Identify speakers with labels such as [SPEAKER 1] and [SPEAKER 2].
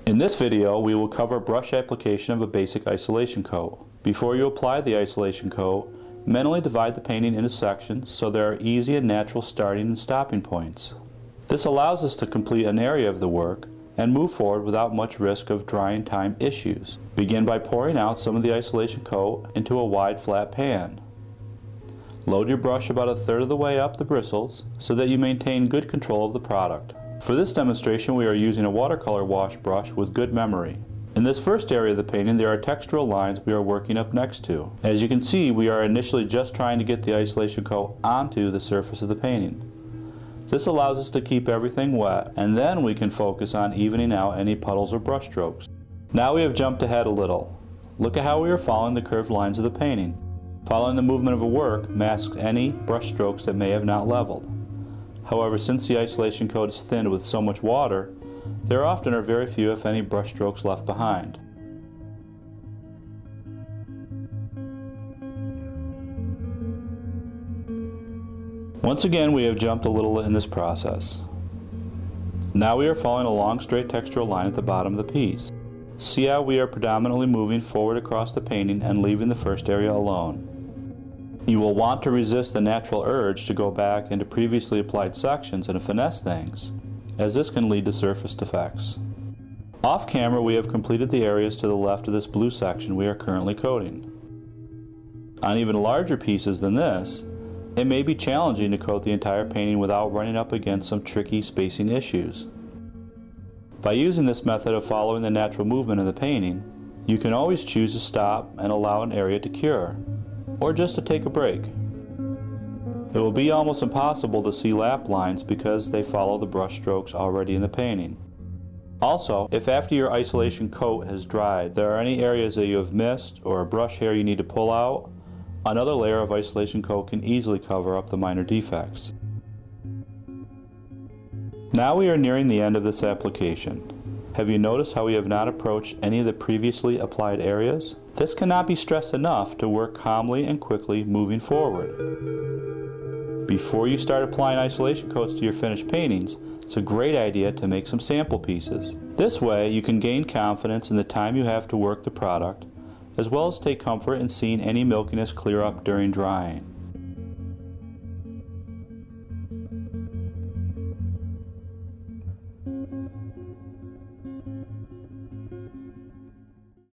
[SPEAKER 1] In this video, we will cover brush application of a basic isolation coat. Before you apply the isolation coat, mentally divide the painting into sections so there are easy and natural starting and stopping points. This allows us to complete an area of the work and move forward without much risk of drying time issues. Begin by pouring out some of the isolation coat into a wide flat pan. Load your brush about 1/3 of the way up the bristles so that you maintain good control of the product. For this demonstration, we are using a watercolor wash brush with good memory. In this first area of the painting, there are textural lines we are working up next to. As you can see, we are initially just trying to get the isolation coat onto the surface of the painting. This allows us to keep everything wet, and then we can focus on evening out any puddles or brush strokes. Now we have jumped ahead a little. Look at how we are following the curved lines of the painting. Following the movement of a work masks any brush strokes that may have not leveled. However, since the isolation coat is thinned with so much water, there often are very few, if any, brush strokes left behind. Once again, we have jumped a little in this process. Now we are following a long straight textural line at the bottom of the piece. See how we are predominantly moving forward across the painting and leaving the first area alone. You will want to resist the natural urge to go back into previously applied sections and finesse things, as this can lead to surface defects. Off camera, we have completed the areas to the left of this blue section we are currently coating. On even larger pieces than this, it may be challenging to coat the entire painting without running up against some tricky spacing issues. By using this method of following the natural movement of the painting, you can always choose to stop and allow an area to cure, or just to take a break. It will be almost impossible to see lap lines because they follow the brush strokes already in the painting. Also, if after your isolation coat has dried, there are any areas that you have missed or a brush hair you need to pull out, another layer of isolation coat can easily cover up the minor defects. Now we are nearing the end of this application. Have you noticed how we have not approached any of the previously applied areas? This cannot be stressed enough to work calmly and quickly moving forward. Before you start applying isolation coats to your finished paintings, it's a great idea to make some sample pieces. This way you can gain confidence in the time you have to work the product, as well as take comfort in seeing any milkiness clear up during drying.